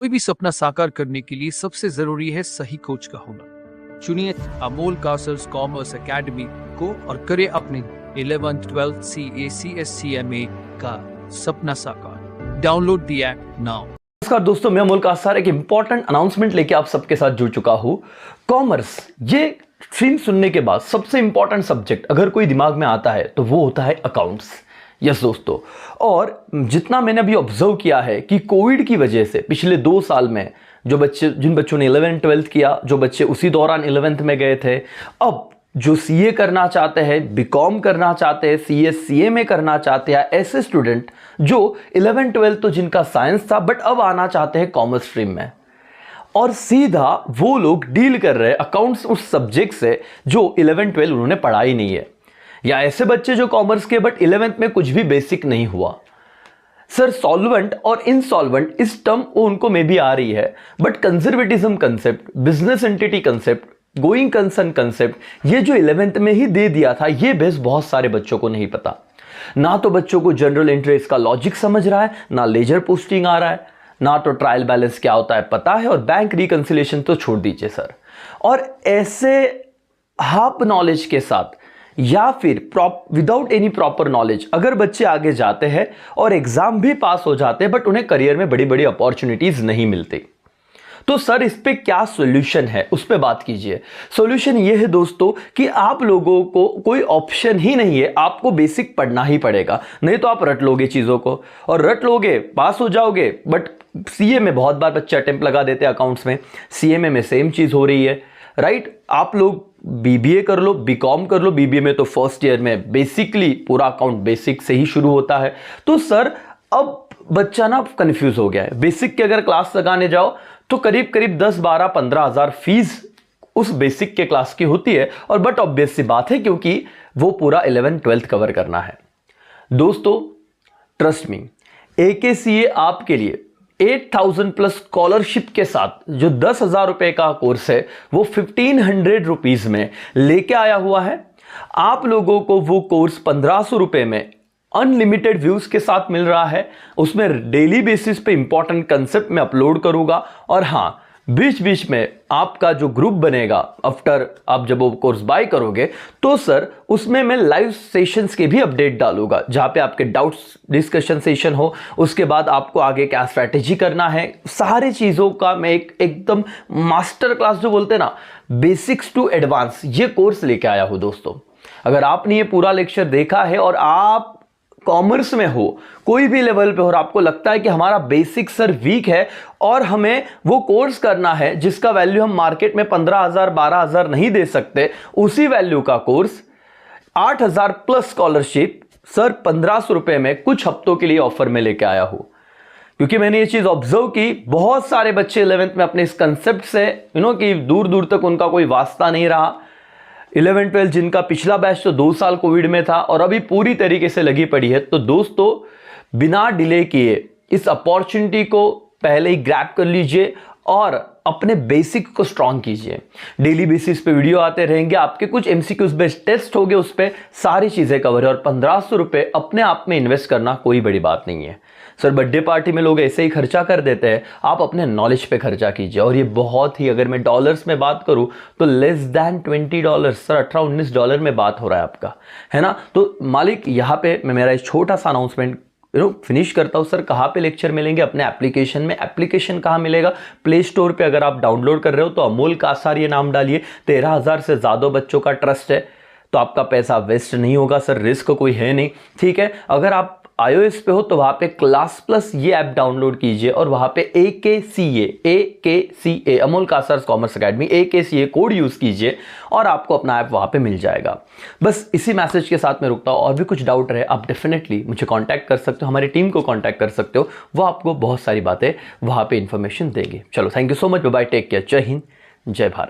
कोई भी सपना साकार करने के लिए सबसे जरूरी है सही कोच का होना। चुनिए अमोल कासर्स कॉमर्स एकेडमी को और करें अपने 11th 12th CA CSCMA का सपना साकार। Download the app now. नमस्कार दोस्तों, मैं अमोल कासर एक इंपॉर्टेंट अनाउंसमेंट लेके आप सबके साथ जुड़ चुका हूं। कॉमर्स ये स्ट्रीम सुनने के बाद सबसे इंपॉर्टेंट सब्जेक्ट अगर कोई दिमाग में आता है तो वो होता है अकाउंट्स। यस दोस्तों, और जितना मैंने अभी ऑब्जर्व किया है कि कोविड की वजह से पिछले 2 साल में जिन बच्चों ने 11th 12th किया, जो बच्चे उसी दौरान 11th में गए थे, अब जो सीए करना चाहते हैं, बीकॉम करना चाहते हैं, सीएससीए में करना चाहते हैं, ऐसे स्टूडेंट जो 11th 12th तो जिनका साइंस था बट अब आना चाहते हैं कॉमर्स स्ट्रीम में, और सीधा वो लोग डील कर रहे हैं अकाउंट्स उस सब्जेक्ट से जो 11th 12th उन्होंने पढ़ा ही नहीं है, या ऐसे बच्चे जो कॉमर्स के बट 11th में कुछ भी बेसिक नहीं हुआ। सर सॉल्वेंट और इनसॉल्वेंट इस टर्म उनको में भी आ रही है, but conservatism concept, business entity concept, going concern concept, ये जो 11th में ही दे दिया था, ये बेस बहुत सारे बच्चों को नहीं पता। ना तो बच्चों को जनरल इंटरेस्ट का लॉजिक समझ रहा है, ना लेजर पोस्टिंग आ रहा है, ना तो ट्रायल बैलेंस क्या होता है पता है, और बैंक रिकंसिलिएशन तो छोड़ दीजिए सर। और ऐसे हाफ नॉलेज के साथ या फिर विदाउट एनी प्रॉपर नॉलेज अगर बच्चे आगे जाते हैं और एग्जाम भी पास हो जाते हैं बट उन्हें करियर में बड़ी बड़ी अपॉर्चुनिटीज नहीं मिलती, तो सर इस पे क्या सॉल्यूशन है, उस पे बात कीजिए। सॉल्यूशन ये है दोस्तों कि आप लोगों को कोई ऑप्शन ही नहीं है, आपको बेसिक पढ़ना ही पड़ेगा। नहीं तो आप रट लोगे चीज़ों को, और रट लोगे पास हो जाओगे, बट सीए में बहुत बार बच्चे अटेम्प्ट लगा देते हैं अकाउंट्स में, सीएमए में सेम चीज़ हो रही है, राइट। आप लोग बीबीए कर लो, बीकॉम कर लो, बीबीए में तो फर्स्ट ईयर में बेसिकली पूरा अकाउंट बेसिक से ही शुरू होता है। तो सर अब बच्चा ना कंफ्यूज हो गया है। बेसिक की अगर क्लास लगाने जाओ तो करीब करीब 10, 12, 15 हज़ार फीस उस बेसिक के क्लास की होती है, और बट ऑब्वियस सी बात है क्योंकि वो पूरा 11th 12th कवर करना है। दोस्तों ट्रस्ट मी, AKCA आपके लिए 8,000 प्लस स्कॉलरशिप के साथ जो 10,000 रुपए का कोर्स है वो 1,500 रुपीज में लेके आया हुआ है। आप लोगों को वो कोर्स 1,500 रुपए में अनलिमिटेड व्यूज के साथ मिल रहा है। उसमें डेली बेसिस पे इंपॉर्टेंट कंसेप्ट में अपलोड करूंगा, और हाँ बीच बीच में आपका जो ग्रुप बनेगा आफ्टर आप जब वो कोर्स बाय करोगे तो सर उसमें मैं लाइव सेशंस के भी अपडेट डालूंगा, जहां पे आपके डाउट्स डिस्कशन सेशन हो, उसके बाद आपको आगे क्या स्ट्रैटेजी करना है, सारी चीज़ों का मैं एकदम मास्टर क्लास जो बोलते हैं ना, बेसिक्स टू एडवांस, ये कोर्स लेके आया हूं दोस्तों। अगर आपने ये पूरा लेक्चर देखा है और आप कॉमर्स में हो, कोई भी लेवल पे हो, और आपको लगता है कि हमारा बेसिक सर वीक है और हमें वो कोर्स करना है जिसका वैल्यू हम मार्केट में 15,000 12,000 नहीं दे सकते, उसी वैल्यू का कोर्स 8,000 प्लस स्कॉलरशिप सर 1,500 रुपए में कुछ हफ्तों के लिए ऑफर में लेके आया हूं। क्योंकि मैंने ये चीज ऑब्जर्व की, बहुत सारे बच्चे 11th में अपने इस कंसेप्ट से कि दूर दूर तक उनका कोई वास्ता नहीं रहा। 11th 12th जिनका पिछला बैच तो 2 साल कोविड में था और अभी पूरी तरीके से लगी पड़ी है। तो दोस्तों बिना डिले किए इस अपॉर्चुनिटी को पहले ही ग्रैब कर लीजिए और अपने बेसिक को स्ट्रांग कीजिए। डेली बेसिस पे वीडियो आते रहेंगे, आपके कुछ MCQs बेस्ड टेस्ट होंगे, उस पर सारी चीजें कवर है, और 1,500 रुपए अपने आप में इन्वेस्ट करना कोई बड़ी बात नहीं है। सर बर्थडे पार्टी में लोग ऐसे ही खर्चा कर देते हैं, आप अपने नॉलेज पे खर्चा कीजिए, और ये बहुत ही, अगर मैं डॉलर्स में बात करूं तो लेस दैन $20, सर $18-19 में बात हो रहा है आपका, है ना। तो मालिक यहाँ पे मैं मेरा एक छोटा सा अनाउंसमेंट फिनिश करता हूं। सर कहाँ पे लेक्चर मिलेंगे? अपने एप्लीकेशन में। एप्लीकेशन कहाँ मिलेगा? प्ले स्टोर पे अगर आप डाउनलोड कर रहे हो तो अमोल कासार ये नाम डालिए। 13,000 से ज़्यादा बच्चों का ट्रस्ट है, तो आपका पैसा वेस्ट नहीं होगा सर, रिस्क कोई है नहीं, ठीक है। अगर आप iOS पे हो तो वहां पे क्लास प्लस ये ऐप डाउनलोड कीजिए, और वहां पे AKCA Amol Kasar commerce academy AKCA code use कीजिए और आपको अपना ऐप वहां पे मिल जाएगा। बस इसी मैसेज के साथ मैं रुकता हूं। और भी कुछ डाउट रहे आप डेफिनेटली मुझे कांटेक्ट कर सकते हो, हमारी टीम को कांटेक्ट कर सकते हो, वो आपको बहुत सारी बातें वहां पे इंफॉर्मेशन देंगे। चलो thank you so much, bye bye, take care, जय हिंद, जय भारत।